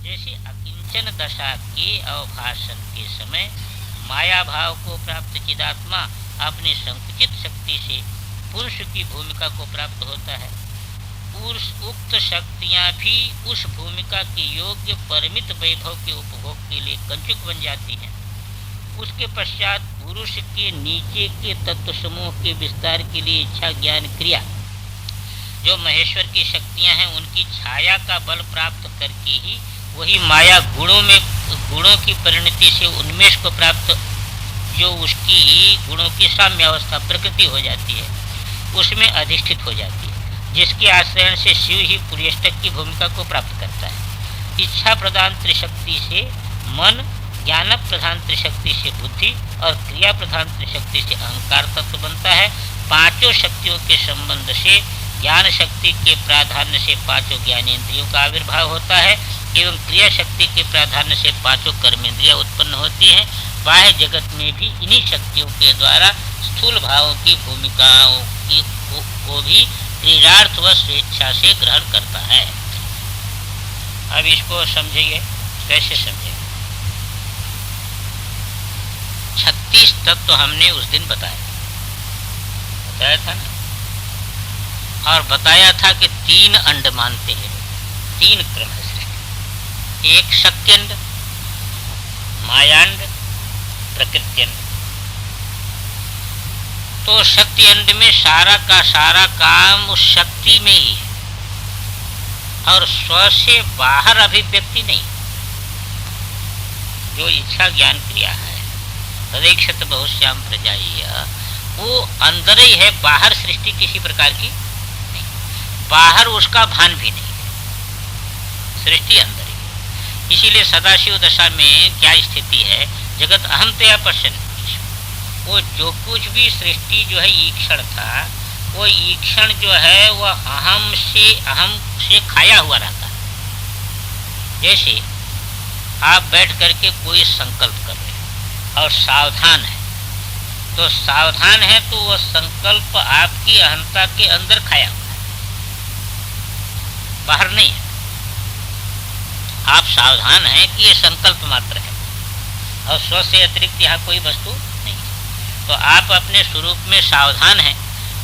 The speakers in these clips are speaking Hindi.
जैसे अकिंचन दशा के अवभाषण के समय माया भाव को प्राप्त चिदात्मा अपनी संकुचित शक्ति से पुरुष की भूमिका को प्राप्त होता है। उक्त शक्तियां भी उस भूमिका के योग्य परिमित वैभव के उपभोग के लिए कंचुक बन जाती हैं। उसके पश्चात पुरुष के नीचे के तत्व समूह के विस्तार के लिए इच्छा ज्ञान क्रिया जो महेश्वर की शक्तियां हैं उनकी छाया का बल प्राप्त करके ही वही माया गुणों की परिणति से उन्मेष को प्राप्त जो उसकी गुणों की साम्य अवस्था प्रकृति हो जाती है उसमें अधिष्ठित हो जाती है, जिसके आश्रय से शिव ही पुर्यष्टक की भूमिका को प्राप्त करता है। इच्छा प्रधान त्रिशक्ति से मन, ज्ञान प्रधान त्रिशक्ति से बुद्धि और क्रिया प्रधान त्रिशक्ति से अहंकार तत्व बनता है। पांचों शक्तियों के संबंध से ज्ञान शक्ति के प्राधान्य से पांचों ज्ञानेंद्रियों का आविर्भाव होता है एवं क्रिया शक्ति के प्राधान्य से पांचों कर्मेंद्रियां उत्पन्न होती हैं। बाह्य जगत में भी इन्हीं शक्तियों के द्वारा स्थूल भावों की भूमिकाओं को भी क्रीडार्थ व स्वेच्छा से ग्रहण करता है। अब इसको समझिए, कैसे समझेंगे? 36 तत्व हमने उस दिन बताया था ना, और बताया था कि 3 अंड मानते हैं, 3 क्रम है सृष्टि, एक शक्त्यंड, मायांड, प्रकृत्यंड। तो शक्ति अंड में सारा का सारा काम उस शक्ति में ही है और स्व से बाहर अभिव्यक्ति नहीं। जो इच्छा ज्ञान क्रिया है तदेक्षत बहुश्याम प्रजाएय, वो अंदर ही है, बाहर सृष्टि किसी प्रकार की नहीं, बाहर उसका भान भी नहीं है, सृष्टि अंदर ही है। इसीलिए सदाशिव दशा में क्या स्थिति है, जगत अहमतया पश्यन्, वो जो कुछ भी सृष्टि जो है ईक्षण था, वो ईक्षण जो है वह अहम से खाया हुआ रहता है। जैसे आप बैठ करके कोई संकल्प कर रहे हैं और सावधान है, तो सावधान है तो वह संकल्प आपकी अहंता के अंदर खाया हुआ है, बाहर नहीं है। आप सावधान हैं कि ये संकल्प मात्र है और स्व से अतिरिक्त यहाँ कोई वस्तु नहीं है। तो आप अपने स्वरूप में सावधान हैं,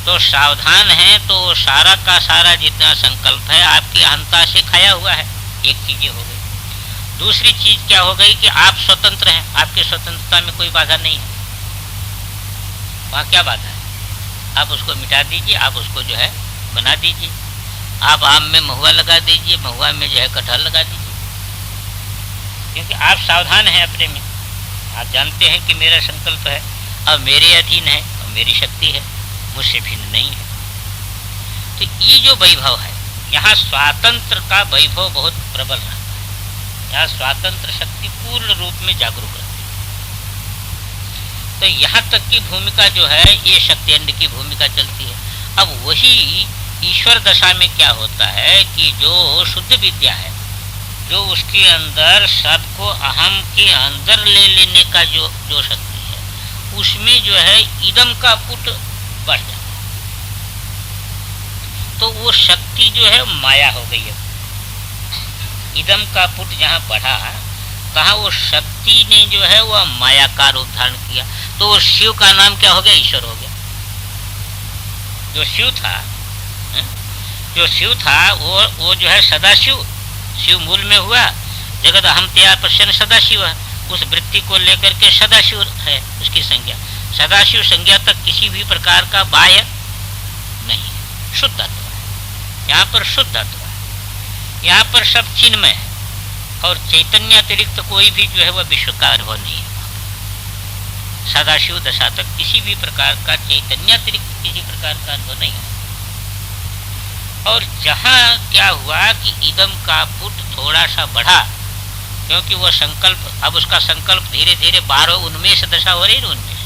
तो सावधान है तो सारा का सारा जितना संकल्प है आपकी अहंता से खाया हुआ है। एक चीज हो गई। दूसरी चीज क्या हो गई कि आप स्वतंत्र हैं, आपकी स्वतंत्रता में कोई बाधा नहीं है। वहाँ क्या बाधा है? आप उसको मिटा दीजिए, आप उसको जो है बना दीजिए। आप आम में महुआ लगा दीजिए, महुआ में जो है कटहल लगा दीजिए, क्योंकि आप सावधान हैं अपने में। आप जानते हैं कि मेरा संकल्प है और मेरे अधीन है और मेरी शक्ति है, मुझसे भिन्न नहीं है। तो ये जो वैभव है, यहाँ स्वातंत्र का वैभव बहुत प्रबल रहता है। यहाँ स्वातंत्र शक्ति पूर्ण रूप में जागरूक रहती है। तो यहाँ तक की भूमिका जो है ये शक्ति अंड की भूमिका चलती है। अब वही ईश्वर दशा में क्या होता है कि जो शुद्ध विद्या है, जो उसके अंदर सबको अहम के अंदर ले लेने का जो शक्ति है, उसमें जो है इदम का पुट बढ़ जाता है। तो वो शक्ति जो है माया हो गई है। इदम का पुट जहाँ बढ़ा, कहा वो शक्ति ने जो है वह माया का रूप धारण किया। तो वो शिव का नाम क्या हो गया? ईश्वर हो गया। जो शिव था वो जो है सदाशिव, शिव मूल में हुआ। जगत अहमतया पश्यन् सदाशिव, उस वृत्ति को लेकर के सदाशिव है उसकी संज्ञा। सदाशिव संज्ञा तक किसी भी प्रकार का बाह्य नहीं है, शुद्ध तत्व है। यहाँ पर शुद्ध तत्व है, यहाँ पर सब चिन्मय है और चैतन्य अतिरिक्त कोई भी जो है वह विश्व का अनुभव नहीं है। सदाशिव दशा तक किसी भी प्रकार का चैतन्य अतिरिक्त किसी प्रकार का अनुभव नहीं है। और जहाँ क्या हुआ कि इदम का पुट थोड़ा सा बढ़ा, क्योंकि वह संकल्प, अब उसका संकल्प धीरे धीरे बाहर उन्मेष दशा हो रही है, उन्मेष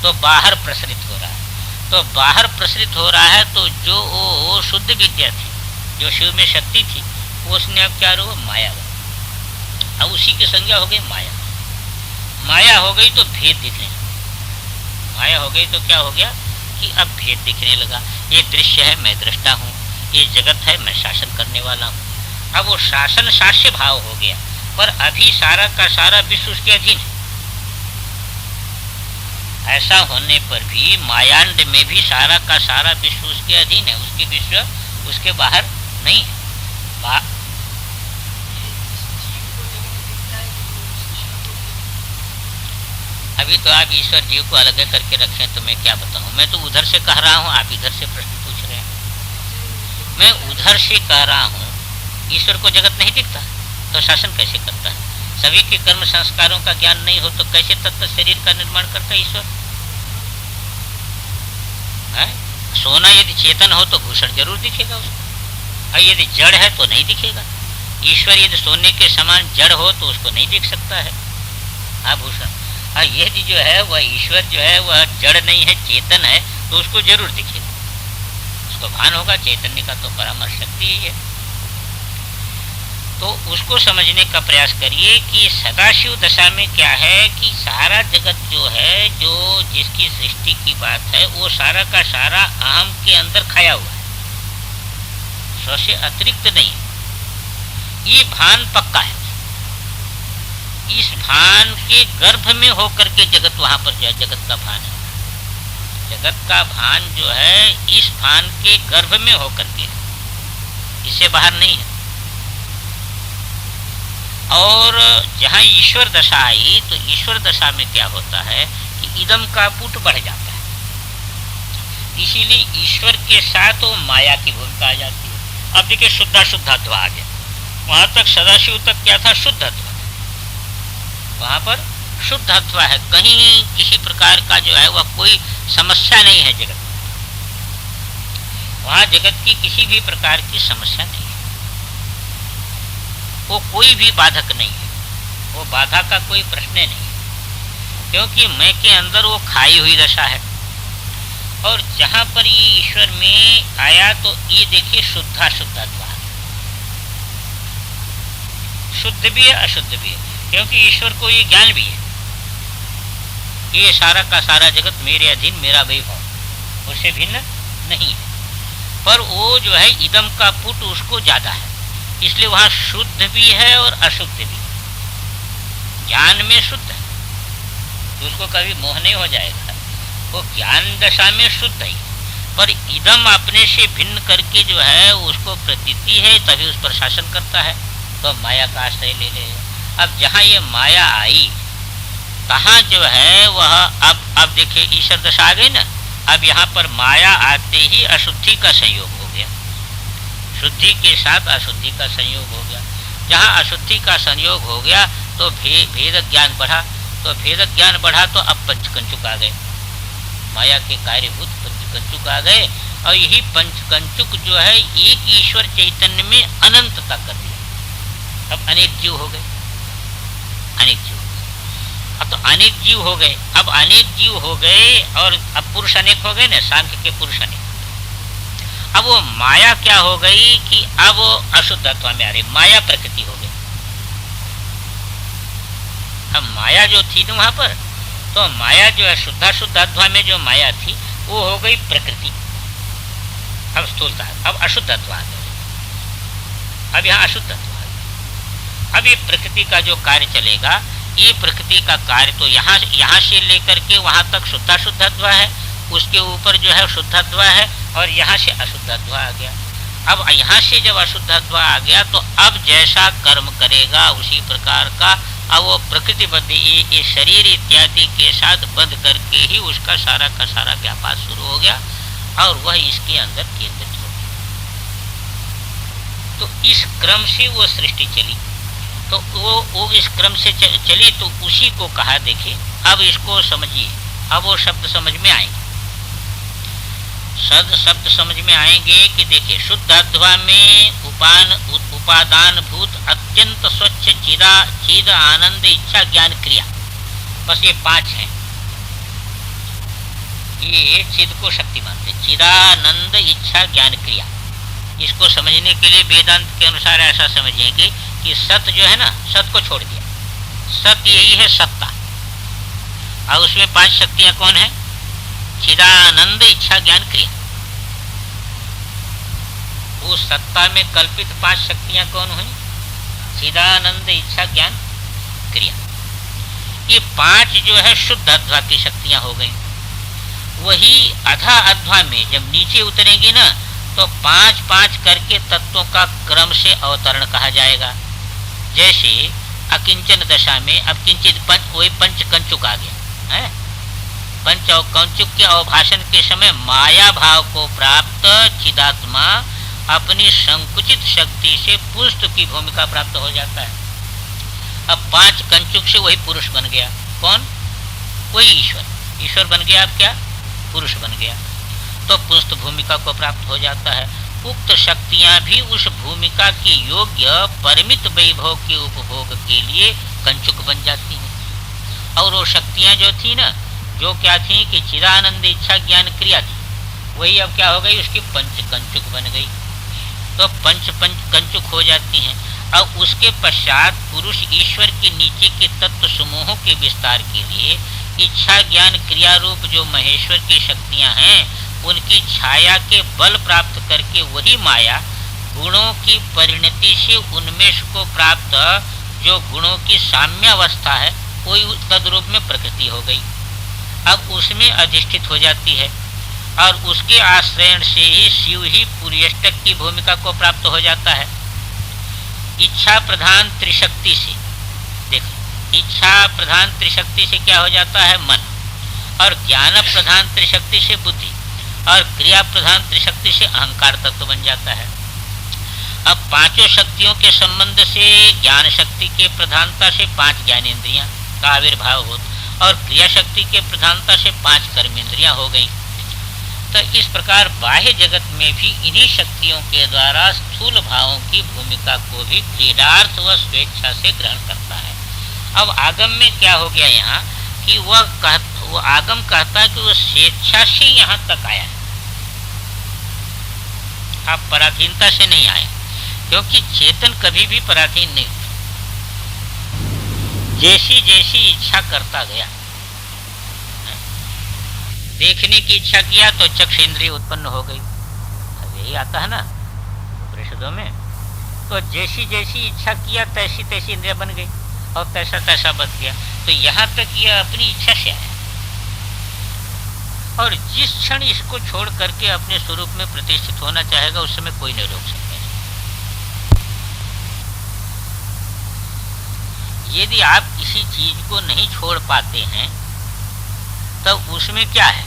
तो बाहर प्रसरित हो रहा है। तो बाहर प्रसरित हो रहा है तो जो वो शुद्ध विद्या थी, जो शिव में शक्ति थी, उसने अब क्या हुआ? माया हुआ। अब उसी की संज्ञा हो गई माया। माया हो गई तो भेद दिखने लगा। माया हो गई तो क्या हो गया कि अब भेद दिखने लगा। ये दृश्य है, मैं दृष्टा हूँ, ये जगत है, मैं शासन करने वाला हूँ। अब वो शासन शास्य भाव हो गया। पर अभी सारा का सारा विश्व उसके अधीन है। ऐसा होने पर भी मायांड में भी सारा का सारा विश्व उसके अधीन है, उसके विश्व उसके बाहर नहीं है। अभी तो आप ईश्वर जीव को अलग करके रखें तो मैं क्या बताऊं। मैं तो उधर से कह रहा हूं, आप इधर से प्रश्न पूछ रहे हैं। मैं उधर से कह रहा हूं, ईश्वर को जगत नहीं दिखता तो शासन कैसे करता है? सभी के कर्म संस्कारों का ज्ञान नहीं हो तो कैसे तत्व शरीर का निर्माण करता है ईश्वर? सोना यदि चेतन हो तो भूषण जरूर दिखेगा उसको, और यदि जड़ है तो नहीं दिखेगा। ईश्वर यदि सोने के समान जड़ हो तो उसको नहीं दिख सकता है आभूषण। यदि जो है वह ईश्वर जो है वह जड़ नहीं है, चेतन है, तो उसको जरूर दिखेगा, उसको भान होगा। चैतन्य का तो परामर्श शक्ति ही है। तो उसको समझने का प्रयास करिए कि सदाशिव दशा में क्या है कि सारा जगत जो है, जो जिसकी सृष्टि की बात है, वो सारा का सारा अहम के अंदर खाया हुआ है, स्व से अतिरिक्त नहीं। ये भान पक्का है। इस भान के गर्भ में होकर के जगत वहां पर जो जगत का भान है, जगत का भान जो है इस भान के गर्भ में होकर के, इससे बाहर नहीं है। और जहां ईश्वर दशा आई तो ईश्वर दशा में क्या होता है कि इदम का पुट बढ़ जाता है, इसीलिए ईश्वर के साथ वो माया की भूमिका आ जाती है। अब देखिए शुद्धाशुद्धत्व आ गया, वहां तक सदाशिव तक क्या था? शुद्धत्व। वहां पर शुद्धत्व है, कहीं किसी प्रकार का जो है वह कोई समस्या नहीं है जगत में। वहां जगत की किसी भी प्रकार की समस्या नहीं है, वो कोई भी बाधक नहीं है, वो बाधा का कोई प्रश्न नहीं है, क्योंकि मैं के अंदर वो खाई हुई दशा है। और जहां पर ये ईश्वर में आया तो ये देखिए शुद्धाशुद्धत्व, शुद्ध भी है अशुद्ध भी है, क्योंकि ईश्वर को ये ज्ञान भी है कि ये सारा का सारा जगत मेरे अधीन, मेरा वैभव, उससे भिन्न नहीं है। पर वो जो है इदम का पुट उसको ज्यादा है, इसलिए वहां शुद्ध भी है और अशुद्ध भी। ज्ञान में शुद्ध है तो उसको कभी मोह नहीं हो जाएगा, वो ज्ञान दशा में शुद्ध है, पर इदम अपने से भिन्न करके जो है उसको प्रतीति है, तभी उस पर शासन करता है, तो माया का आश्रय ले लेगा। अब जहां ये माया आई तहां जो है वह अब देखिए ईश्वर दशा आ गई ना। अब यहाँ पर माया आते ही अशुद्धि का संयोग हो गया, शुद्धि के साथ अशुद्धि का संयोग हो गया। जहाँ अशुद्धि का संयोग हो गया तो भेद ज्ञान बढ़ा, तो भेद ज्ञान बढ़ा तो अब पंचकंचुक आ गए, माया के कार्यभूत पंचकंचुक आ गए। और यही पंचकंचुक जो है एक ईश्वर चैतन्य में अनंतता कर दिया। अब अनेक जीव हो गए, अनेक जीव, अब तो अनेक जीव हो गए। अब अनेक जीव हो गए और अब पुरुष अनेक हो गए ना, सांख्य के पुरुष अनेक। अब वो माया क्या हो गई कि अब वो अशुद्धत्व में आ रही, माया प्रकृति हो गई। अब माया जो थी ना वहां पर, तो माया जो है शुद्धाशुद्धत्व में जो माया थी वो हो गई प्रकृति, अब स्थूलता, अब अशुद्धत्व आ गया। अब यहाँ अशुद्धत्व आ गया। अब ये प्रकृति का जो कार्य चलेगा, ये प्रकृति का कार्य तो यहाँ से लेकर के वहां तक शुद्धाशुद्धत्व है, उसके ऊपर जो है शुद्धत्व है, और यहाँ से अशुद्धत्व आ गया। अब यहाँ से जब अशुद्धत्व आ गया तो अब जैसा कर्म करेगा उसी प्रकार का अब वो प्रकृति बद्ध ये शरीर इत्यादि के साथ बंध करके ही उसका सारा का सारा व्यापार शुरू हो गया और वह इसके अंदर केंद्रित हो गया। तो इस क्रम से वो सृष्टि चली, तो वो इस क्रम से चली, तो उसी को कहा। देखिए अब इसको समझिए, अब वो शब्द समझ में आएंगे, शब्द समझ में आएंगे कि देखिए शुद्धाध्वा में उपादान भूत अत्यंत स्वच्छ चिद आनंद इच्छा ज्ञान क्रिया, बस ये 5 हैं। ये चिद को शक्ति मानते, चिदानंद इच्छा ज्ञान क्रिया। इसको समझने के लिए वेदांत के अनुसार ऐसा समझेंगे कि सत जो है ना, सत को छोड़ दिया, सत यही है सत्ता, और उसमें 5 शक्तियां कौन है? चिदानंद इच्छा ज्ञान क्रिया। उस सत्ता में कल्पित 5 शक्तियां कौन हुई? चिदानंद, इच्छा, ज्ञान, क्रिया, ये 5 जो है शुद्ध अध्वा की शक्तियां हो गई। वही अधा अध्वा में जब नीचे उतरेंगी ना, तो 5-5 करके तत्वों का क्रम से अवतरण कहा जाएगा। जैसे अकिंचन दशा में अब किंचित वही पंच कंचुक आ गया है। पंच और कंचुक के अवभाषण के समय माया भाव को प्राप्त चिदात्मा अपनी संकुचित शक्ति से पुरुष की भूमिका प्राप्त हो जाता है। अब 5 कंचुक से वही पुरुष बन गया। कौन? वही ईश्वर। ईश्वर बन गया, अब क्या? पुरुष बन गया। तो पुरुष भूमिका को प्राप्त हो जाता है। उक्त शक्तियां भी उस भूमिका की योग्य परिमित वैभव के उपभोग के लिए कंचुक बन जाती हैं। और वो शक्तियां जो थी ना, जो क्या थी कि चिदानंद, इच्छा, ज्ञान, क्रिया थी, वही अब क्या हो गई? उसकी पंच कंचुक बन गई। तो पंच कंचुक हो जाती हैं। अब उसके पश्चात पुरुष ईश्वर के नीचे के तत्व समूहों के विस्तार के लिए इच्छा, ज्ञान, क्रिया रूप जो महेश्वर की शक्तियां हैं, उनकी छाया के बल प्राप्त करके वही माया गुणों की परिणति से उन्मेष को प्राप्त जो गुणों की साम्यावस्था है, वही तद्रूप में प्रकृति हो गई। अब उसमें अधिष्ठित हो जाती है और उसके आश्रय से ही शिव ही पुर्यष्टक की भूमिका को प्राप्त हो जाता है। इच्छा प्रधान त्रिशक्ति से, देखो, इच्छा प्रधान त्रिशक्ति से क्या हो जाता है? मन। और ज्ञान प्रधान त्रिशक्ति से बुद्धि, और क्रिया प्रधान त्रिशक्ति से अहंकार तत्व बन जाता है। अब 5 शक्तियों के संबंध से ज्ञान शक्ति के प्रधानता से 5 ज्ञानेंद्रियां का आविर्भाव हो, और क्रिया शक्ति के प्रधानता से 5 कर्मेंद्रियां हो गई। तो इस प्रकार बाह्य जगत में भी इन्हीं शक्तियों के द्वारा स्थूल भावों की भूमिका को भी क्रीडार्थ व स्वेच्छा से ग्रहण करता है। अब आगम में क्या हो गया यहाँ कि वो आगम कहता है कि वो स्वेच्छा से यहाँ तक आया है, आप पराधीनता से नहीं आए, क्योंकि चेतन कभी भी पराधीन नहीं होता। जैसी जैसी इच्छा करता गया, देखने की इच्छा किया तो चक्षु इंद्रिय उत्पन्न हो गई, यही आता है ना उपनिषदों में। तो जैसी जैसी इच्छा किया तैसी तैसी इंद्रिय बन गई और तैसा तैसा बच गया। तो यहाँ तक यह अपनी इच्छा से आया, और जिस क्षण इसको छोड़ करके अपने स्वरूप में प्रतिष्ठित होना चाहेगा, उस समय कोई नहीं रोक सकता। यदि आप किसी चीज को नहीं छोड़ पाते हैं, तो उसमें क्या है?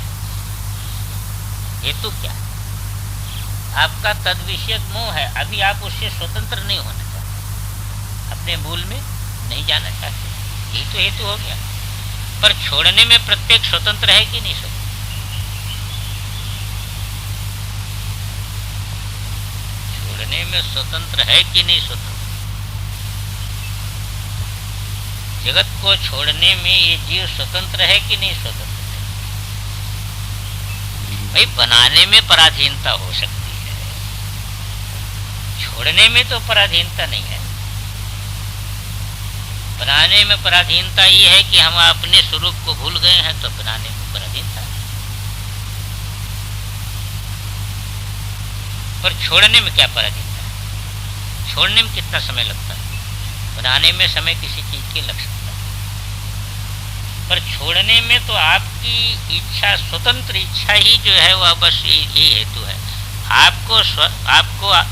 हेतु क्या है? आपका तद विषयक मोह है। अभी आप उससे स्वतंत्र नहीं होना चाहते, अपने मूल में नहीं जाना चाहते, यही तो हेतु हो गया। पर छोड़ने में प्रत्येक स्वतंत्र है कि नहीं स्वतंत्र? छोड़ने में स्वतंत्र है कि नहीं स्वतंत्र? जगत को छोड़ने में ये जीव स्वतंत्र है कि नहीं स्वतंत्र? भाई बनाने में पराधीनता हो सकती है, छोड़ने में तो पराधीनता नहीं है। बनाने में पराधीनता ये है कि हम अपने स्वरूप को भूल गए हैं, तो बनाने में पराधीनता है। पर छोड़ने में क्या पराधीनता है? छोड़ने में कितना समय लगता है? बनाने में समय किसी चीज के लग सकता है, पर छोड़ने में तो आपकी इच्छा, स्वतंत्र इच्छा ही जो है वह बस यही हेतु है। आपको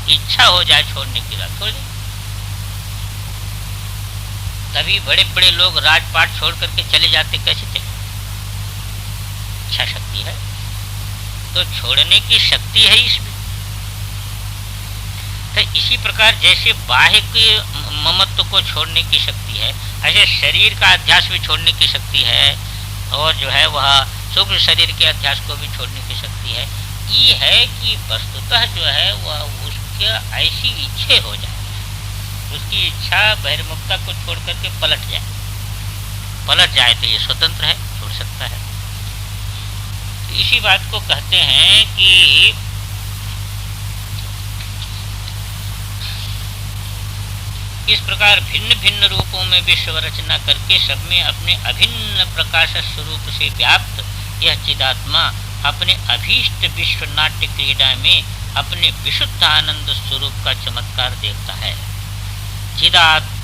इच्छा हो जाए छोड़ने की, बात छोड़ दें। तभी बड़े बड़े लोग राजपाट छोड़ करके चले जाते, कैसे चले? इच्छा शक्ति है, तो छोड़ने की शक्ति है इसमें। तो इसी प्रकार जैसे बाह्य के ममत्व को छोड़ने की शक्ति है, ऐसे शरीर का अध्यास भी छोड़ने की शक्ति है, और जो है वह सूक्ष्म शरीर के अध्यास को भी छोड़ने की शक्ति है। ये है कि वस्तुतः जो है वह उसके ऐसी इच्छा हो जाए, उसकी इच्छा बहिर्मुखता को छोड़ करके पलट जाए तो ये स्वतंत्र है, छोड़ सकता है। तो इसी बात को कहते हैं कि इस प्रकार भिन्न भिन्न रूपों में विश्व रचना करके सब में अपने अभिन्न प्रकाश स्वरूप से व्याप्त यह चिदात्मा अपने अभीष्ट विश्व नाट्य क्रीड़ा में अपने विशुद्ध आनंद स्वरूप का चमत्कार देखता है।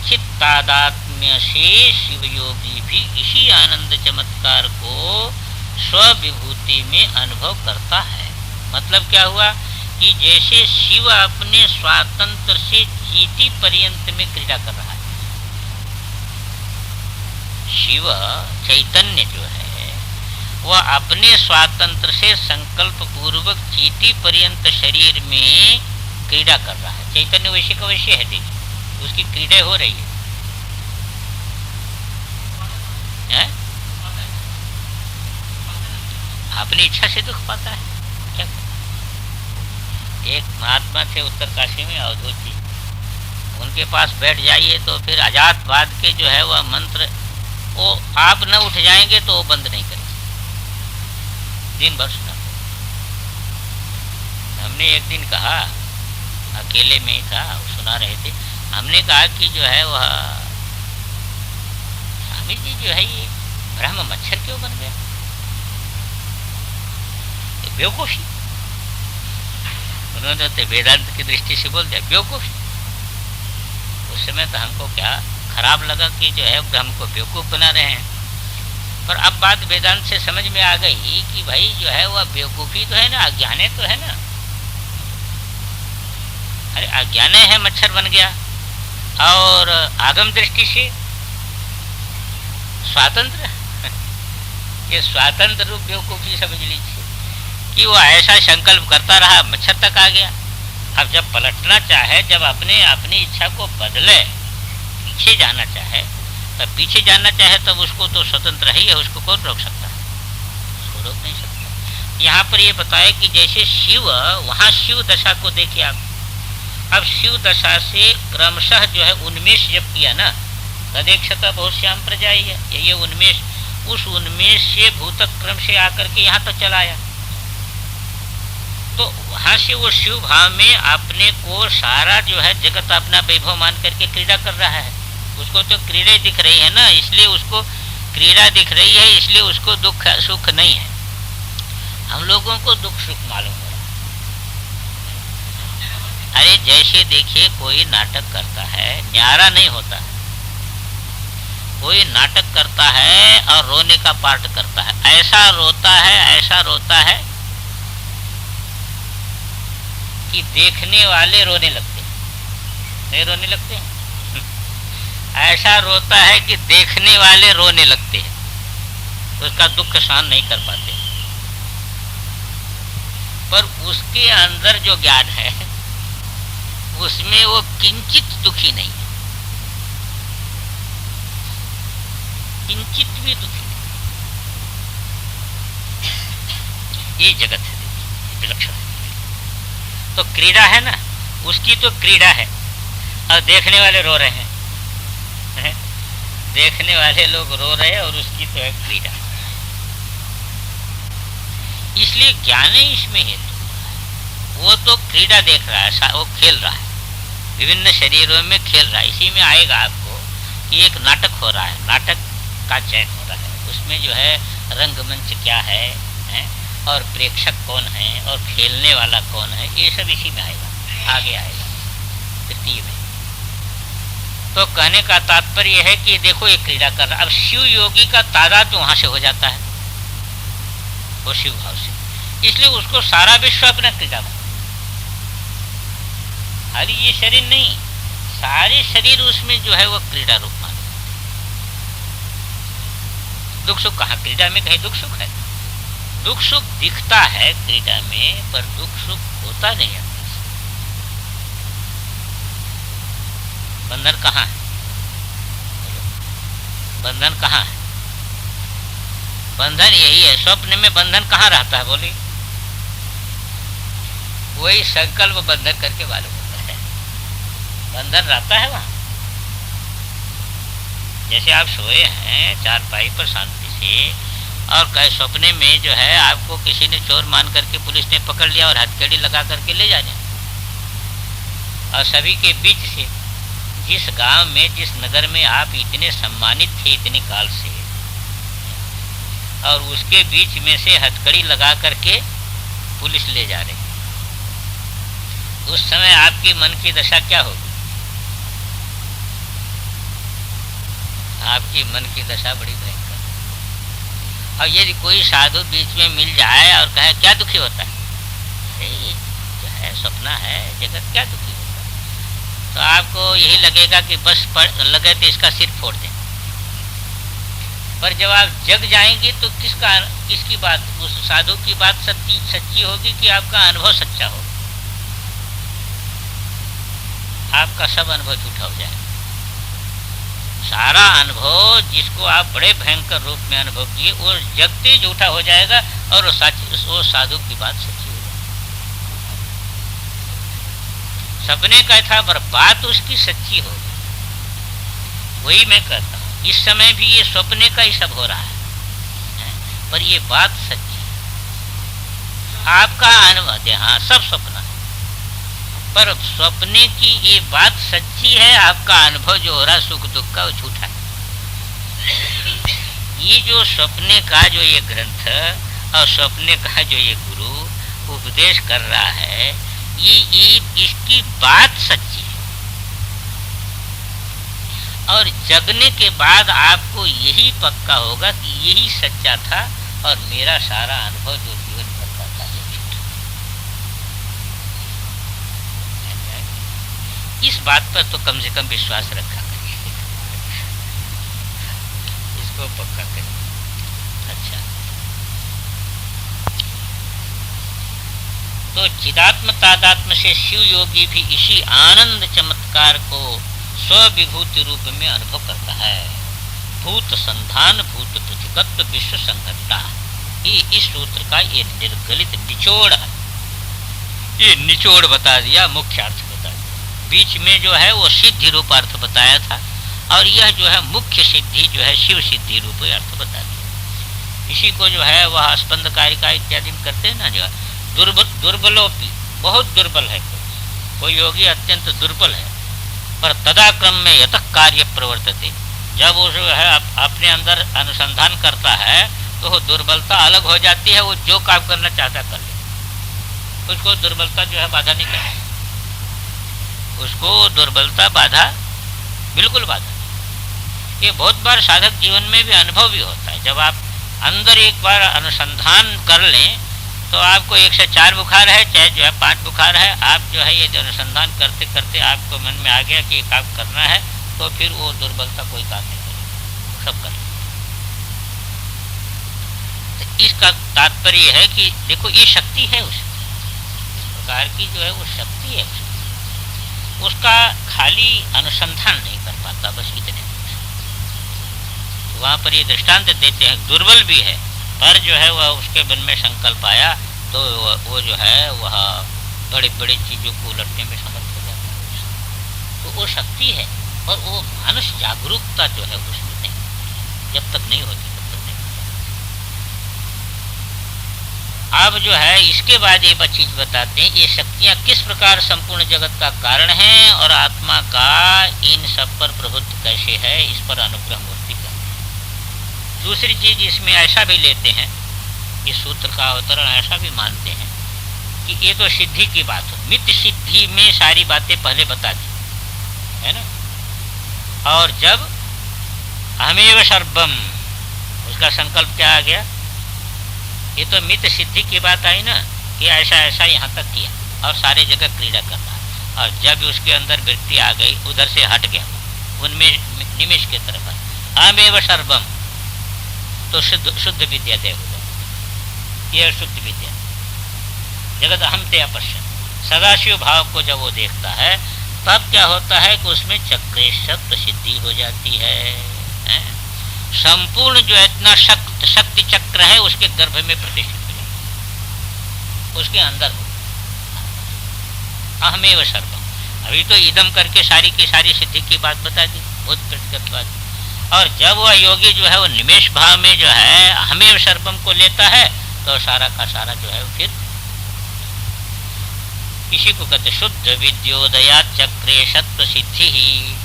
इच्छित तादात्म्य से शिव योगी भी इसी आनंद चमत्कार को स्वविभूति में अनुभव करता है। मतलब क्या हुआ कि जैसे शिव अपने स्वातंत्र से चीटी पर्यंत में क्रीड़ा कर रहा है, शिव चैतन्य जो है वह अपने स्वातंत्र से संकल्प पूर्वक चीटी पर्यंत शरीर में क्रीड़ा कर रहा है। चैतन्य वैश्य का वैश्य है, देखिए उसकी क्रीड़ा हो रही है? अपनी इच्छा से दुख पाता है क्या? एक महात्मा थे उत्तरकाशी में, अवधूत जी, उनके पास बैठ जाइए तो फिर अजातवाद के जो है वह मंत्र वो आप न उठ जाएंगे तो वो बंद नहीं करेंगे, दिन भर सुना। हमने एक दिन कहा, अकेले में ही था, सुना रहे थे, हमने कहा कि जो है वह स्वामी जी जो है ये ब्रह्म मच्छर क्यों बन गया? तो बेवकूफी, उन्होंने तो वेदांत की दृष्टि से बोल दिया बेवकूफी। उस समय तो हमको क्या खराब लगा कि जो है ब्रह्म को बेवकूफ बना रहे हैं, पर अब बात वेदांत से समझ में आ गई कि भाई जो है वह बेवकूफी तो है ना, अज्ञाने तो है ना। अरे अज्ञाने है मच्छर बन गया, और आगम दृष्टि से स्वातंत्र ये स्वातंत्र रूप बेवकूफी समझ लीजिए कि वो ऐसा संकल्प करता रहा, मच्छर तक आ गया। अब जब पलटना चाहे, जब अपनी इच्छा को बदले, पीछे जाना चाहे, तब पीछे जाना चाहे तब उसको तो स्वतंत्र ही है, उसको कौन रोक सकता है? उसको रोक नहीं सकता। यहाँ पर ये बताया कि जैसे शिव, वहाँ शिव दशा को देखिए आप। अब शिव दशा से क्रमशः जो है उन्मेष जब किया ना, तदेक्षता बहुत श्याम प्रजा ही है, ये उन्मेष, उस उन्मेष से भूतक क्रम से आकर के यहाँ तक चला आया। तो वहां से वो शिव भाव में अपने को सारा जो है जगत अपना वैभव मान करके क्रीड़ा कर रहा है। उसको तो क्रीड़ा दिख रही है ना, इसलिए उसको क्रीड़ा दिख रही है, इसलिए उसको दुख सुख नहीं है। हम लोगों को दुख सुख मालूम हो रहा है। अरे जैसे देखिए कोई नाटक करता है, न्यारा नहीं होता है, कोई नाटक करता है और रोने का पार्ट करता है, ऐसा रोता है कि देखने वाले रोने लगते हैं। नहीं रोने लगते हैं? ऐसा रोता है कि देखने वाले रोने लगते हैं, तो उसका दुख सहन नहीं कर पाते। पर उसके अंदर जो ज्ञान है उसमें वो किंचित दुखी नहीं है, किंचित भी दुखी नहीं। ये जगत है, विलक्षण है। तो क्रीड़ा है ना, उसकी तो क्रीड़ा है, और देखने वाले रो रहे हैं, देखने वाले लोग रो रहे हैं और उसकी तो है क्रीड़ा। इसलिए ज्ञान इसमें है, वो तो क्रीड़ा देख रहा है, वो खेल रहा है, विभिन्न शरीरों में खेल रहा है। इसी में आएगा आपको कि एक नाटक हो रहा है, नाटक का चयन हो रहा है, उसमें जो है रंगमंच क्या है और प्रेक्षक कौन है और खेलने वाला कौन है, ये सब इसी में आएगा, आगे आएगा तृतीय में। तो कहने का तात्पर्य है कि देखो ये क्रीड़ा कर रहा। अब शिव योगी का तादात्म्य वहां से हो जाता है, वो शिव भाव से, इसलिए उसको सारा विश्व अपना क्रीड़ा में, खाली ये शरीर नहीं, सारे शरीर उसमें जो है वो क्रीड़ा रूप मान। दुख सुख कहाँ क्रीड़ा में, कहीं दुख सुख है? दुख सुख दिखता है क्रीड़ा में, पर दुख सुख होता नहीं है। बंधन कहाँ है? बंधन कहाँ है? बंधन यही है, स्वप्न में बंधन कहाँ रहता है बोलिए? वही संकल्प बंधन करके मालूम होता है, बंधन रहता है वहां। जैसे आप सोए हैं चारपाई पर शांति से, और कहे सपने में जो है आपको किसी ने चोर मान करके पुलिस ने पकड़ लिया और हथकड़ी लगा करके ले जाने, और सभी के बीच से जिस गांव में, जिस नगर में आप इतने सम्मानित थे इतने काल से, और उसके बीच में से हथकड़ी लगा करके पुलिस ले जा रही, उस समय आपकी मन की दशा क्या होगी? आपकी मन की दशा बड़ी भयंकर। और यदि कोई साधु बीच में मिल जाए और कहे क्या दुखी होता है, अरे ये जो है सपना है जगत, क्या दुखी होता है, तो आपको यही लगेगा कि बस लगे तो इसका सिर फोड़ दें। पर जब आप जग जाएंगे तो किसकी बात, उस साधु की बात सच्ची होगी कि आपका अनुभव सच्चा होगा? आपका सब अनुभव झूठा हो जाएगा। सारा अनुभव जिसको आप बड़े भयंकर रूप में अनुभव किए वो जगते झूठा हो जाएगा और वो साधु की बात सच्ची हो जाएगी। सपने का था पर बात उसकी सच्ची होगी। वही मैं कहता हूँ, इस समय भी ये सपने का ही सब हो रहा है, पर ये बात सच्ची है। आपका अनुभव, हाँ सब सपना है, पर सपने की ये बात सच्ची है। आपका अनुभव जो हो रहा है सुख दुख का, वो झूठा है। ये जो सपने का जो ये ग्रंथ और सपने का जो ये गुरु उपदेश कर रहा है, ये इसकी बात सच्ची है। और जगने के बाद आपको यही पक्का होगा कि यही सच्चा था और मेरा सारा अनुभव जो जीवन भर का था ये झूठा। इस बात पर तो कम से कम विश्वास रखा करिए, इसको पक्का करिए। अच्छा, तो चिदात्म तादात्म से शिव योगी भी इसी आनंद चमत्कार को स्वविभूति रूप में अनुभव करता है। भूत संधान भूत पृथकत्व विश्व संघटना, ये इस सूत्र का ये निर्गलित निचोड़ है। ये निचोड़ बता दिया, मुख्य अर्थ बता दिया। बीच में जो है वो सिद्धि रूप अर्थ बताया था, और यह जो है मुख्य सिद्धि जो है शिव सिद्धि रूप अर्थ बता दिया। इसी को जो है वह स्पंद कारिका इत्यादि में करते हैं ना, जो दुर्बलोपी, बहुत दुर्बल है कोई योगी, अत्यंत दुर्बल है, पर तदाक्रम में यतः कार्य प्रवर्तते। जब वो जो है अपने अंदर अनुसंधान करता है तो वो दुर्बलता अलग हो जाती है। वो जो काम करना चाहता कर ले, उसको दुर्बलता जो है बाधा नहीं करती, उसको दुर्बलता बाधा, बिल्कुल बाधा नहीं। ये बहुत बार साधक जीवन में भी अनुभव भी होता है। जब आप अंदर एक बार अनुसंधान कर लें तो आपको 1 से 4 बुखार है, चाहे जो है 5 बुखार है, आप जो है ये अनुसंधान करते करते आपको मन में आ गया कि ये काम करना है, तो फिर वो दुर्बलता कोई काम नहीं करेगी, सब कर। तो इसका तात्पर्य है कि देखो ये शक्ति है, उस प्रकार की जो है वो शक्ति है, उसका खाली अनुसंधान नहीं कर पाता, बस इतने। वहाँ पर ये दृष्टांत देते हैं, दुर्बल भी है पर जो है वह उसके मन में संकल्प आया तो वो जो है वह बड़ी बड़ी चीज़ों को उलटने में समर्थ हो जाता है। तो वो शक्ति है, और वो मानस जागरूकता जो है उसमें नहीं, जब तक नहीं होती तब तक नहीं होता। अब जो है इसके बाद ये चीज बताते हैं, ये शक्तियाँ किस प्रकार संपूर्ण जगत का कारण हैं और आत्मा का इन सब पर प्रभुत्व कैसे है, इस पर अनुग्रह मूर्ति का। दूसरी चीज इसमें ऐसा भी लेते हैं, इस सूत्र का अवतरण ऐसा भी मानते हैं कि ये तो सिद्धि की बात हो, मित्य सिद्धि में सारी बातें पहले बता दी है ना, और जब अहमेव सर्वम उसका संकल्प क्या आ गया, ये तो मित्य सिद्धि की बात आई ना कि ऐसा ऐसा यहाँ तक किया और सारे जगह क्रीड़ा करना, और जब उसके अंदर वृत्ति आ गई उधर से हट गया, उनमें निमेश की तरफ अहमेव सर्वम, तो शुद्ध विद्या दे हो जाए, यह शुद्ध विद्या जगत अहम ते अपश्यन, सदाशिव भाव को जब वो देखता है तब क्या होता है कि उसमें चक्रेशत्व सिद्धि हो जाती है। संपूर्ण जो इतना शक्ति चक्र है उसके गर्भ में प्रतिष्ठित हो जाता, उसके अंदर अहमेव सर्वम। अभी तो इदम करके सारी की सारी सिद्धि की बात बता दी, बहुत प्रतिगत बात। और जब वह योगी जो है वो निमेश भाव में जो है अहमेव सर्वम को लेता है तो सारा का सारा जो है फिर इसी को कहते शुद्ध विद्योदया चक्रे सत्व सिद्धि ही,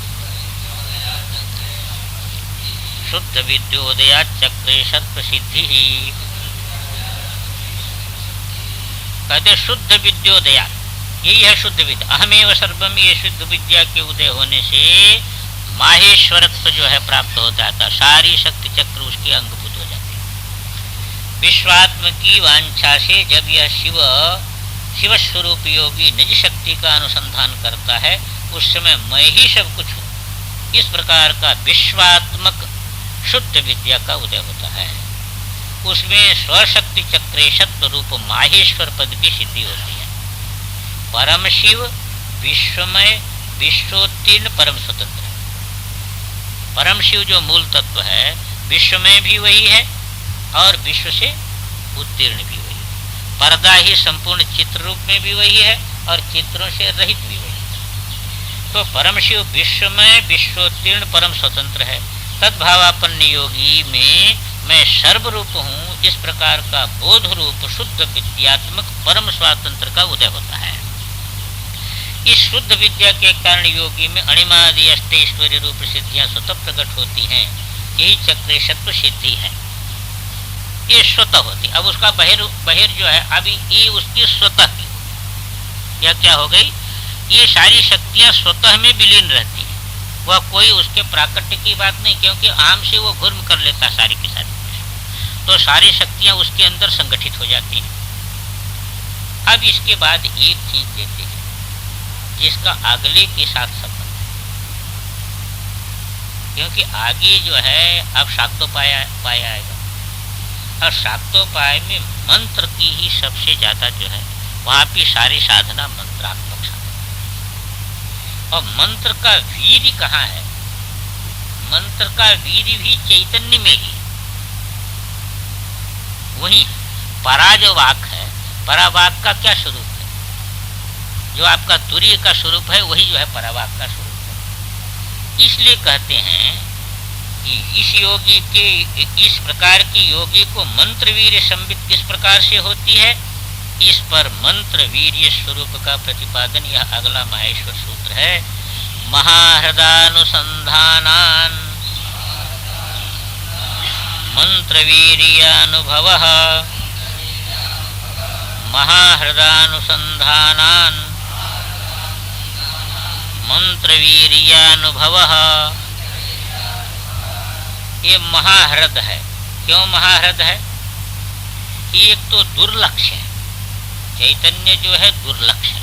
शुद्ध विद्योदया चक्रे सत्व सिद्धि ही कहते शुद्ध विद्योदया, यही है शुद्ध विद्या। अहमेव सर्वम, ये शुद्ध विद्या के उदय होने से माहेश्वरत्व जो है प्राप्त हो जाता सारी शक्ति चक्र उसके अंगभूत हो जाते हैं। विश्वात्म की वांछा से जब यह शिव स्वरूप योगी निज शक्ति का अनुसंधान करता है, उस समय मैं ही सब कुछ हूँ, इस प्रकार का विश्वात्मक शुद्ध विद्या का उदय होता है। उसमें स्वशक्ति चक्रेशत्व रूप माहेश्वर पद की सिद्धि होती है। परम शिव विश्वमय विश्वोत्तीर्ण परम स्वतंत्र है। परम शिव जो मूल तत्व है, विश्व में भी वही है और विश्व से उत्तीर्ण भी वही है। पर्दा ही संपूर्ण चित्र रूप में भी वही है और चित्रों से रहित भी वही है। तो परम शिव विश्व में विश्वोत्तीर्ण परम स्वतंत्र है। तद्भावापन्न योगी में मैं सर्वरूप हूँ, इस प्रकार का बोध रूप शुद्ध विद्यात्मक परम स्वातंत्र का उदय होता है। इस शुद्ध विद्या के कारण योगी में अणिमादि अष्टैश्वर्य रूप सिद्धियां स्वतः प्रकट होती हैं। यही चक्रेशत्व सिद्धि है, ये स्वतः होती। अब उसका बहिर जो है, अभी ये उसकी स्वतः की, यह क्या हो गई, ये सारी शक्तियां स्वतः में विलीन रहती है। वह कोई उसके प्राकट्य की बात नहीं, क्योंकि आम से वो घुर्म कर लेता सारी की सारी, तो सारी शक्तियां उसके अंदर संगठित हो जाती हैं। अब इसके बाद एक चीज देते हैं जिसका अगले के साथ संबंध है, क्योंकि आगे जो है अब शाक्तोपाय आएगा और शाक्तोपाय में मंत्र की ही सबसे ज्यादा जो है, वहां की सारी साधना मंत्रात्मक साधना। और मंत्र का वीर्य कहाँ है? मंत्र का वीर्य भी चैतन्य में ही, वही परा जो वाक है, परावाक का क्या स्वरूप है? जो आपका तुरीय का स्वरूप है, वही जो है परावाक का स्वरूप है। इसलिए कहते हैं कि इस योगी के, इस प्रकार की योगी को मंत्र वीर्य संबित किस प्रकार से होती है, इस पर मंत्र वीर्य स्वरूप का प्रतिपादन यह अगला माहेश्वर सूत्र है। महाहृदानुसंधानान मंत्र वीर्यानुभवः, महाहृदानुसंधानान मंत्र वीर्यानुभवः। ये महाहृद है। क्यों महाहृद है? एक तो दुर्लक्ष्य है, चैतन्य जो है दुर्लक्ष्य है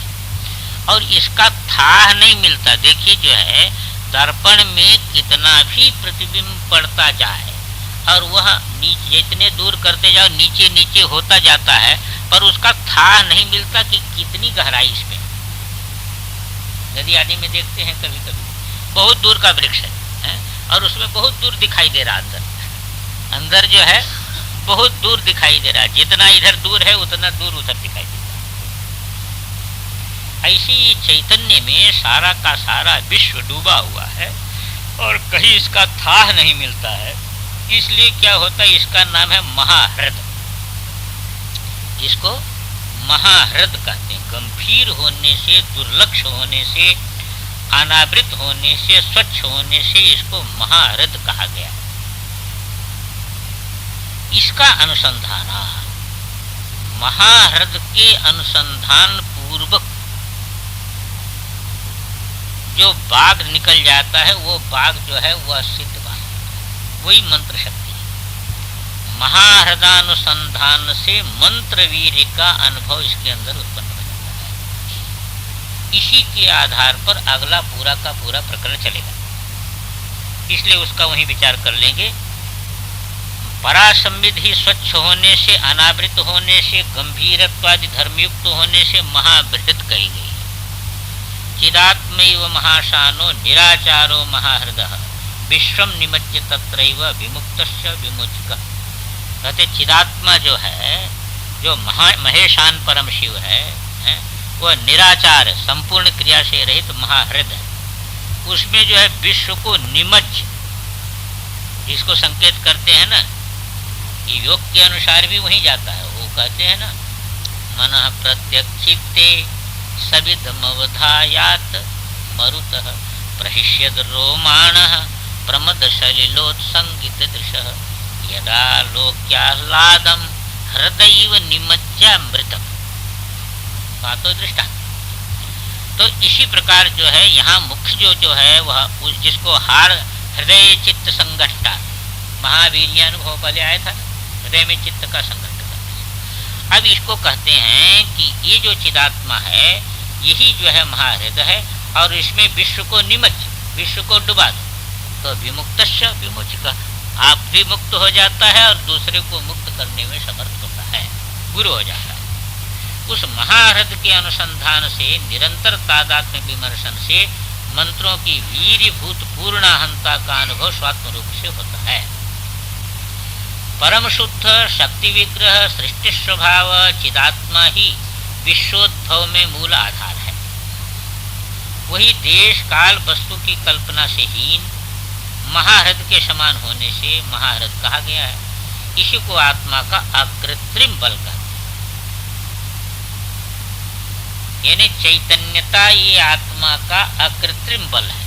और इसका था नहीं मिलता। देखिए जो है, दर्पण में कितना भी प्रतिबिंब पड़ता जाए और वह नीचे जितने दूर करते जाओ नीचे नीचे होता जाता है, पर उसका था नहीं मिलता कि कितनी गहराई इसमें। नदी आदि में देखते हैं कभी कभी बहुत दूर का वृक्ष है और उसमें बहुत दूर दिखाई दे रहा, अंदर जो है बहुत दूर दिखाई दे रहा है, जितना इधर दूर है उतना दूर उधर दिखाई देता है। ऐसी चैतन्य में सारा का सारा विश्व डूबा हुआ है और कहीं इसका था नहीं मिलता है। इसलिए क्या होता है, इसका नाम है महाहृद। इसको महाहृद कहते हैं। गंभीर होने से, दुर्लक्ष्य होने से, अनावृत होने से, स्वच्छ होने से इसको महाहृद कहा गया। इसका अनुसंधान, महाहृद के अनुसंधान पूर्वक जो बाघ निकल जाता है, वो बाघ जो है वह सिद्ध बाघ, वही मंत्र शक्ति है। महाहृदानुसंधान से मंत्र वीर्य का अनुभव इसके अंदर उत्पन्न हो जाता है। इसी के आधार पर अगला पूरा का पूरा प्रकरण चलेगा, इसलिए उसका वहीं विचार कर लेंगे। परासंविधि स्वच्छ होने से, अनावृत होने से, गंभीरत्वादि धर्मयुक्त होने से महाबृहत कही गई। चिदात्मैव महाशानो निराचारो महाहृदः विश्वम निमज्य तत्रैव विमुक्तस्य विमोचकः। कहते चिदात्मा जो है, जो महेशान परम शिव है, वह निराचार संपूर्ण क्रिया से रहित महाहृद है। उसमें जो है विश्व को निमज्य, जिसको संकेत करते हैं ना, ये योग के अनुसार भी वहीं जाता है। वो कहते हैं ना, मनः प्रत्यक्षिते सविधमवधायात मरुतः प्रहिष्यद रोमाणः प्रमद सलिलोत्संगित दृशः यदा लोक्याह्लादम हृदयैव निमज्यामृतम। बातो दृष्टा। तो इसी प्रकार जो है यहाँ मुख्य जो है वह जिसको हार हृदय चित्त संगठता, महावीर अनुभव पहले आया था, हृदय में चित्त का संघर्ष करने से। अब इसको कहते हैं कि ये जो चिदात्मा है यही जो है महाहृदय है, और इसमें विश्व को निमज्ज, विश्व को डुबा दो तो विमुक्तस्य विमोचक, आप भी मुक्त हो जाता है और दूसरे को मुक्त करने में समर्थ होता है, गुरु हो जाता है। उस महाहृदय के अनुसंधान से, निरंतर तादात्म्य विमर्शन से मंत्रों की वीर्यभूत पूर्णाहंता का अनुभव स्वात्म रूप से होता है। परम शुद्ध शक्ति विग्रह सृष्टि स्वभाव चिदात्मा ही विश्वोद्भव में मूल आधार है। वही देश काल वस्तु की कल्पना से हीन महाहृदय के समान होने से महाहृदय कहा गया है। इसी को आत्मा का अकृत्रिम बल कहते हैं। यानी चैतन्यता ये आत्मा का अकृत्रिम बल है,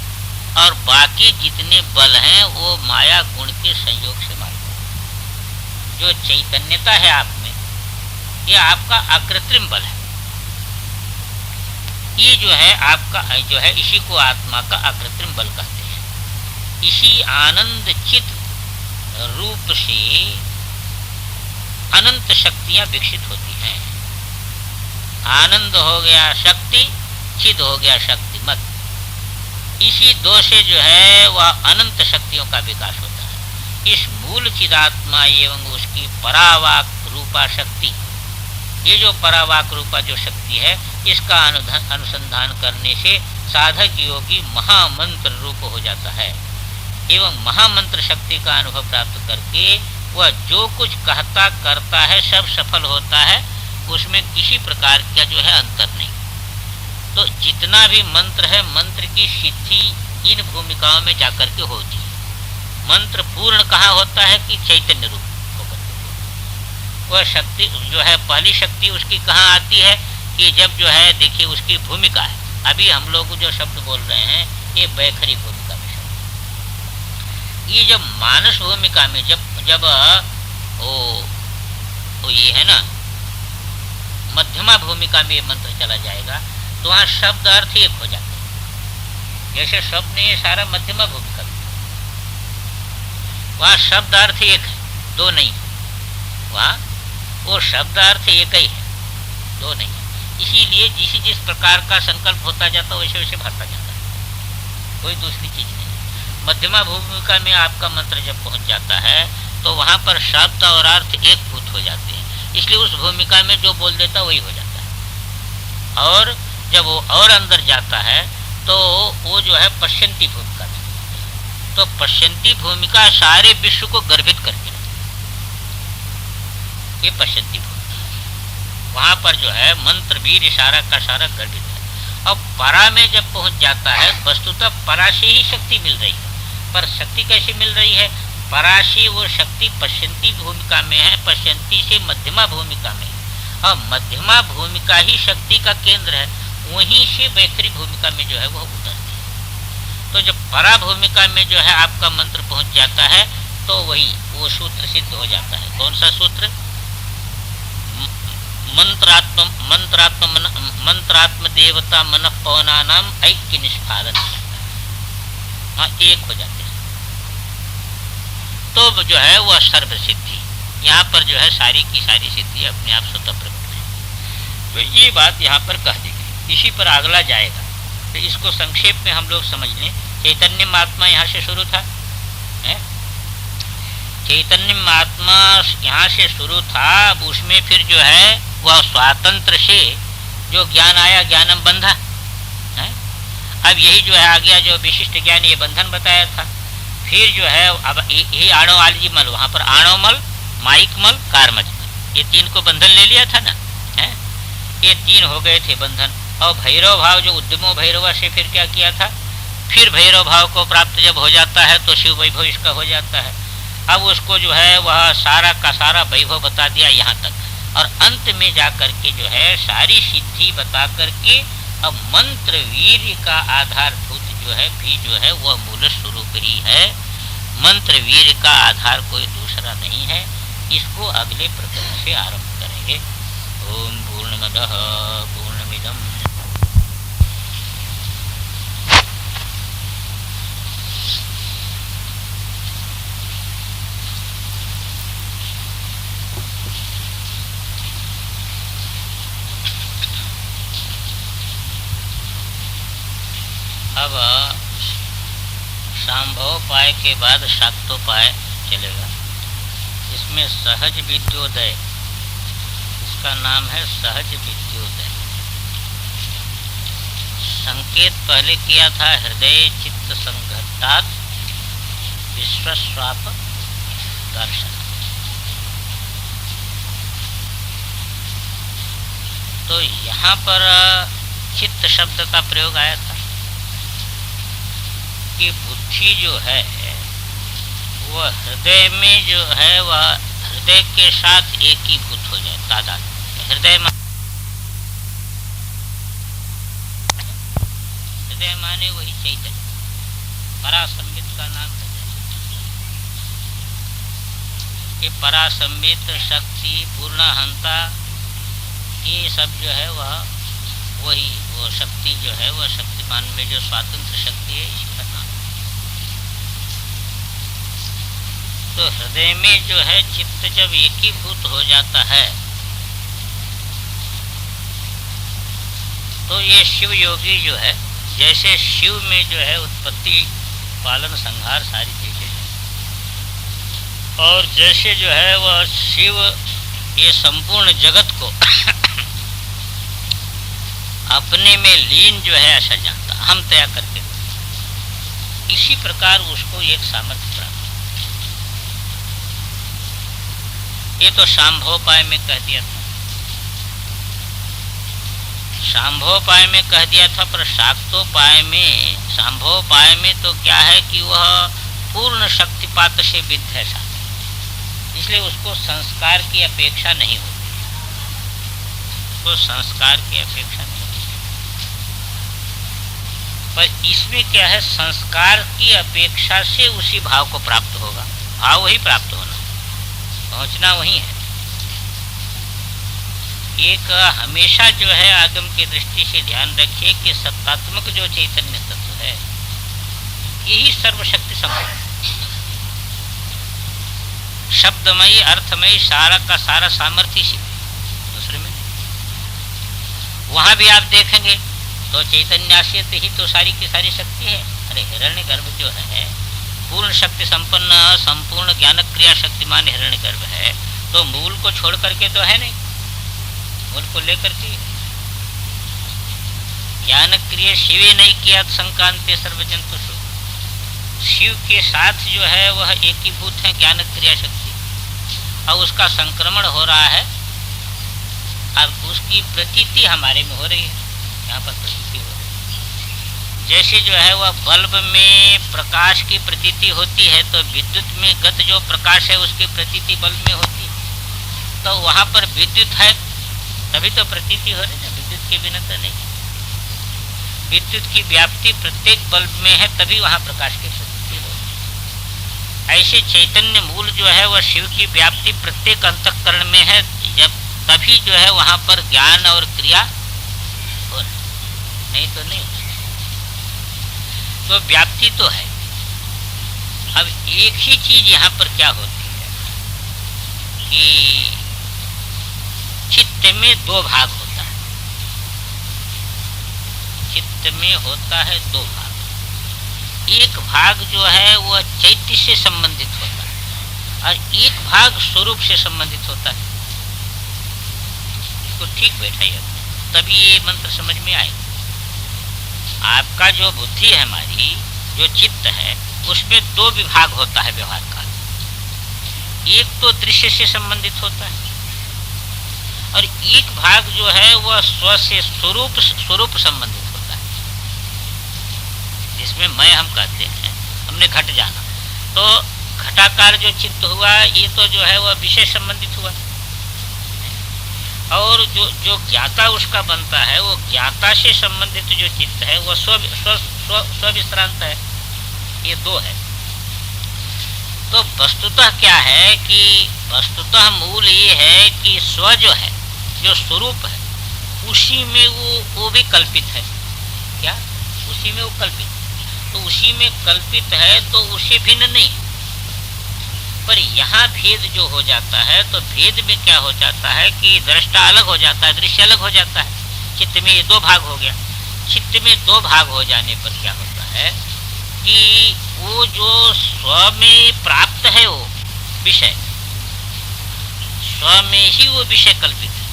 और बाकी जितने बल हैं वो माया गुण के संयोग से मालूम है। जो चैतन्यता है आप में, ये आपका अकृत्रिम बल है। ये जो है आपका जो है, इसी को आत्मा का अकृत्रिम बल कहते हैं। इसी आनंद चित रूप से अनंत शक्तियां विकसित होती हैं। आनंद हो गया शक्ति, चिद हो गया शक्तिमत। इसी दो से जो है वह अनंत शक्तियों का विकास होता है। इस मूल चिदात्मा एवं उसकी परावाक रूपा शक्ति, ये जो परावाक रूपा जो शक्ति है, इसका अनुसंधान करने से साधक योगी महामंत्र रूप हो जाता है, एवं महामंत्र शक्ति का अनुभव प्राप्त करके वह जो कुछ कहता करता है सब सफल होता है। उसमें किसी प्रकार का जो है अंतर नहीं। तो जितना भी मंत्र है, मंत्र की सिद्धि इन भूमिकाओं में जाकर के होती है। मंत्र पूर्ण कहाँ होता है कि चैतन्य रूप होकर। वह शक्ति जो है, पहली शक्ति उसकी कहाँ आती है कि जब जो है, देखिए उसकी भूमिका है। अभी हम लोग जो शब्द बोल रहे हैं ये वैखरी भूमिका में शब्द। ये जब मानस भूमिका में जब वो ये है ना, मध्यमा भूमिका में मंत्र चला जाएगा तो वहाँ शब्द अर्थ एक हो जाते हैं। जैसे शब्द ने ये सारा मध्यमा भूमिका में, वहाँ शब्द अर्थ एक है, दो नहीं। वहाँ वो शब्द अर्थ एक ही है, दो नहीं। इसीलिए जिस प्रकार का संकल्प होता जाता है वैसे वैसे भरता जाता है, कोई दूसरी चीज नहीं। मध्यमा भूमिका में आपका मंत्र जब पहुंच जाता है तो वहाँ पर शब्द और अर्थ एक भूत हो जाते हैं। इसलिए उस भूमिका में जो बोल देता वही हो जाता है। और जब वो और अंदर जाता है तो वो जो है पश्यंती भूमिका में, तो पश्यंती भूमिका सारे विश्व को गर्भित करके रखती है। ये पश्यंती भूमिका, वहाँ पर जो है मंत्र वीर सारा का सारा गर्भित है। और परा में जब पहुँच जाता है, वस्तुतः परा से ही शक्ति मिल रही है। पर शक्ति कैसे मिल रही है? पराशी वो शक्ति पश्यंती भूमिका में है, पश्यंती से मध्यमा भूमिका में, और मध्यमा भूमिका ही शक्ति का केंद्र है। वहीं से वैखरी भूमिका में जो है वह उतरती है। तो जब परा भूमिका में जो है आपका मंत्र पहुंच जाता है तो वही वो सूत्र सिद्ध हो जाता है। कौन सा सूत्र? मंत्रात्म देवता मन पवना नाम ऐक्य निष्पादन, हाँ एक हो जाते हैं। तो जो है वह सर्व सिद्धि, यहाँ पर जो है सारी की सारी सिद्धि अपने आप स्वतः प्रकट है। तो ये बात यहाँ पर कह दी गई, इसी पर अगला जाएगा। तो इसको संक्षेप में हम लोग समझ लें। चैतन्य महात्मा यहाँ से शुरू था, चैतन्य महात्मा यहाँ से शुरू था। अब उसमें फिर जो है वह स्वातंत्र से जो ज्ञान आया, ज्ञानम बंधा है। अब यही जो है आ गया जो विशिष्ट ज्ञान, ये बंधन बताया था। फिर जो है अब यही आणव आलजी मल, वहाँ पर आणव मल, माइक मल, कारमज मल, ये तीन को बंधन ले लिया था ना, है? ये तीन हो गए थे बंधन। और भैरव भाव जो उद्यमो भैरवा से फिर क्या किया था, फिर भैरव भाव को प्राप्त जब हो जाता है तो शिव वैभव इसका हो जाता है। अब उसको जो है वह सारा का सारा वैभव बता दिया यहाँ तक, और अंत में जा करके जो है सारी सिद्धि बता करके अब मंत्र वीर्य का आधारभूत जो है भी जो है वह मूल स्वरूप ही है। मंत्र वीर्य का आधार कोई दूसरा नहीं है। इसको अगले प्रकरण से आरंभ करेंगे। ओम पूर्णमदः पूर्णमिदम् पाय के बाद शाक्तोपाय चलेगा। इसमें सहज विद्योदय, इसका नाम है सहज विद्योदय। संकेत पहले किया था हृदय चित्त संघट्टात् विश्वस्वाप दर्शन। तो यहाँ पर चित्त शब्द का प्रयोग आया था कि बुद्धि जो है वह हृदय में जो है वह हृदय के साथ एकीभूत हो जाए, तादाद। हृदय माने वही चैतन्य, परासंबित का नाम है। कि परासंबित शक्ति पूर्णहंता ये सब जो है वह वही वो शक्ति जो है वह शक्तिमान में जो स्वातंत्र शक्ति है इसी का नाम। तो हृदय में जो है चित्त जब एकीभूत हो जाता है तो ये शिव योगी जो है, जैसे शिव में जो है उत्पत्ति पालन संहार सारी चीजें हैं, और जैसे जो है वह शिव ये संपूर्ण जगत को अपने में लीन जो है ऐसा जानता, हम तय करके, इसी प्रकार उसको एक सामर्थ्य प्राप्त। ये तो शांभोपाय में कह दिया था, शांभोपाय में कह दिया था, पर शाक्तोपाय में, शांभोपाय में तो क्या है कि वह पूर्ण शक्तिपात से विद्ध है शास्त्र, इसलिए उसको संस्कार की अपेक्षा नहीं होती, उसको संस्कार की अपेक्षा नहीं होती। पर इसमें क्या है, संस्कार की अपेक्षा से उसी भाव को प्राप्त होगा, भाव वही प्राप्त होना, पहुंचना वही है। एक हमेशा जो है आगम की दृष्टि से ध्यान रखिए कि सत्तात्मक जो चैतन्य तत्व है यही सर्वशक्ति संपन्न, शब्दमयी अर्थमयी सारा का सारा सामर्थ्य इसी दूसरे में। वहां भी आप देखेंगे तो चैतन्याश्रित ही तो सारी की सारी शक्ति है। अरे हिरण्यगर्भ जो है पूर्ण शक्ति संपन्न संपूर्ण ज्ञान क्रिया शक्तिमान हिरण्यगर्भ है, तो मूल को छोड़ करके तो है नहीं, मूल को लेकर के ज्ञान क्रिया शिवे नहीं किया संकांते सर्वजंतुषु, शिव के साथ जो है वह एकीभूत है ज्ञान क्रिया शक्ति, और उसका संक्रमण हो रहा है, अब उसकी प्रतीति हमारे में हो रही है, यहाँ पर प्रतीति हो रही है। जैसे जो है वह बल्ब में प्रकाश की प्रतीति होती है, तो विद्युत में गत जो प्रकाश है उसकी प्रतीति बल्ब में होती है, तो वहाँ पर विद्युत है तभी तो प्रतीति हो रही है, विद्युत के बिना तो नहीं। विद्युत की व्याप्ति प्रत्येक बल्ब में है तभी वहाँ प्रकाश की प्रतीति हो रही है। ऐसे चैतन्य मूल जो है वह शिव की व्याप्ति प्रत्येक अंतःकरण में है, जब तभी जो है वहाँ पर ज्ञान और क्रिया हो रही, नहीं तो नहीं। तो व्याप्ति तो है। अब एक ही चीज यहाँ पर क्या होती है कि चित्त में दो भाग होता है, चित्त में होता है दो भाग। एक भाग जो है वह चैत्य से संबंधित होता है और एक भाग स्वरूप से संबंधित होता है। इसको ठीक बैठाइए तभी ये मंत्र समझ में आएगा। आपका जो बुद्धि है, हमारी जो चित्त है, उसमें दो विभाग होता है व्यवहार का। एक तो दृश्य से संबंधित होता है और एक भाग जो है वह स्व से स्वरूप संबंधित होता है, जिसमें मैं हम कहते हैं। हमने घट जाना तो घटाकार जो चित्त हुआ ये तो जो है वह विषय संबंधित हुआ, और जो ज्ञाता उसका बनता है वो ज्ञाता से संबंधित जो चित्त है वह स्व-विश्रांत है। ये दो है। तो वस्तुतः क्या है कि वस्तुतः मूल ये है कि स्व जो है, जो स्वरूप है, उसी में वो भी कल्पित है। क्या? उसी में वो कल्पित, तो उसी में कल्पित है तो उसे भिन्न नहीं। पर यहाँ भेद जो हो जाता है, तो भेद में क्या हो जाता है कि दृष्टा अलग हो जाता है, दृश्य अलग हो जाता है। चित्त में ये दो भाग हो गया। चित्त में दो भाग हो जाने पर क्या होता है कि वो जो स्व में प्राप्त है वो विषय, स्व में ही वो विषय कल्पित है।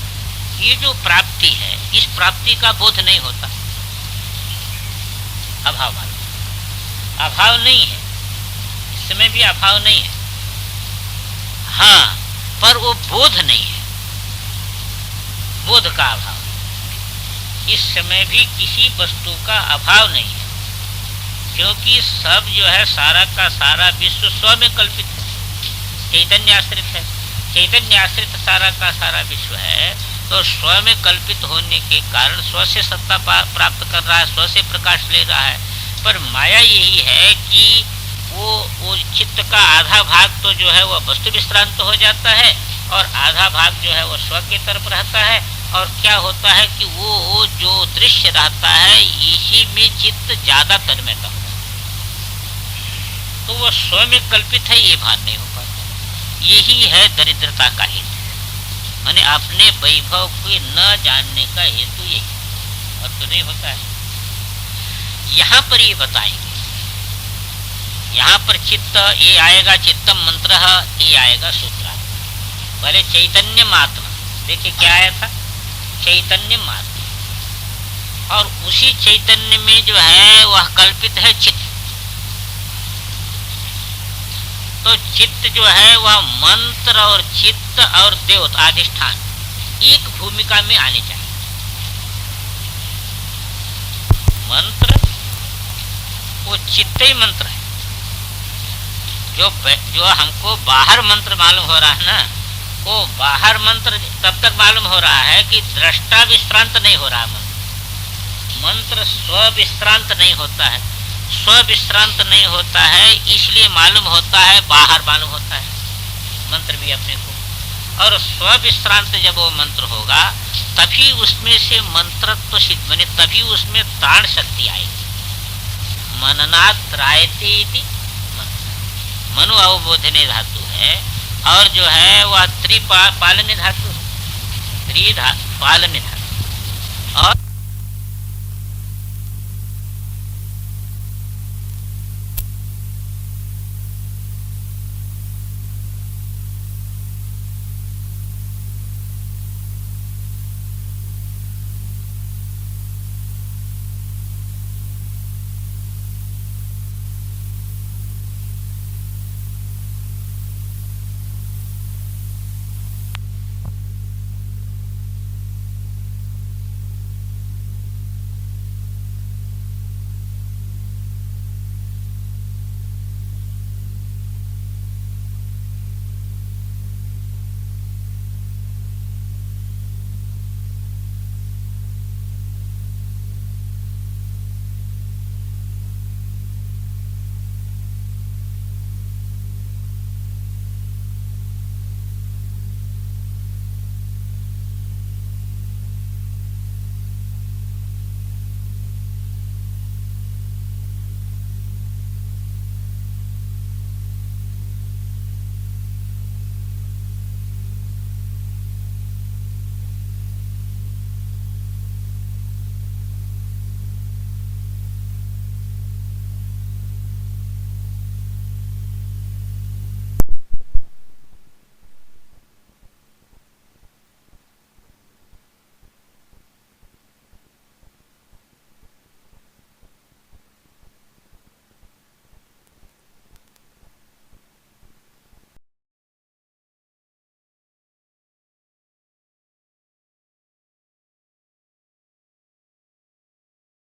ये जो प्राप्ति है, इस प्राप्ति का बोध नहीं होता, अभाव मालूम, अभाव नहीं है, इसमें भी अभाव नहीं है, हाँ, पर वो बोध नहीं है, बोध का अभाव। इस समय भी किसी वस्तु का अभाव नहीं है, क्योंकि सब जो है सारा का सारा विश्व स्व में कल्पित है, चैतन्य आश्रित है, चैतन्य आश्रित सारा का सारा विश्व है। तो स्व में कल्पित होने के कारण स्व से सत्ता प्राप्त कर रहा है, स्व से प्रकाश ले रहा है। पर माया यही है कि वो चित्त का आधा भाग तो जो है वह वस्तु विश्रांत हो जाता है और आधा भाग जो है वह स्व की तरफ रहता है। और क्या होता है कि वो जो दृश्य रहता है इसी में चित्त ज्यादा तन्मयता होता है, तो वह स्व में कल्पित है ये भान नहीं हो पाता। यही है दरिद्रता का हेतु, माने अपने वैभव को न जानने का हेतु यही, और तो नहीं होता है। यहाँ पर ये बताएंगे, यहाँ पर चित्त ये आएगा, चित्तम मंत्र ये आएगा सूत्र। पहले चैतन्य मात्मा, देखिए क्या आया था, चैतन्य मात्मा, और उसी चैतन्य में जो है वह कल्पित है चित्त। तो चित्त जो है वह मंत्र और चित्त और देवता अधिष्ठान एक भूमिका में आने चाहिए। मंत्र वो चित्त ही मंत्र है, जो हमको बाहर मंत्र मालूम हो रहा है ना, वो बाहर मंत्र तब तक मालूम हो रहा है कि दृष्टा विश्रांत नहीं हो रहा। मंत्र स्व विश्रांत नहीं होता है, स्व विश्रांत नहीं होता है, इसलिए मालूम होता है, बाहर मालूम होता है मंत्र भी अपने को। और स्व विश्रांत जब वो मंत्र होगा तभी उसमें से मंत्रत्व सिद्ध बने, तभी उसमें त्राण शक्ति आएगी। मननात् त्रायते इति मंत्र, मनु अवबोधने धातु है, और जो है वह त्रिपालने धातु है, पालने धातु। और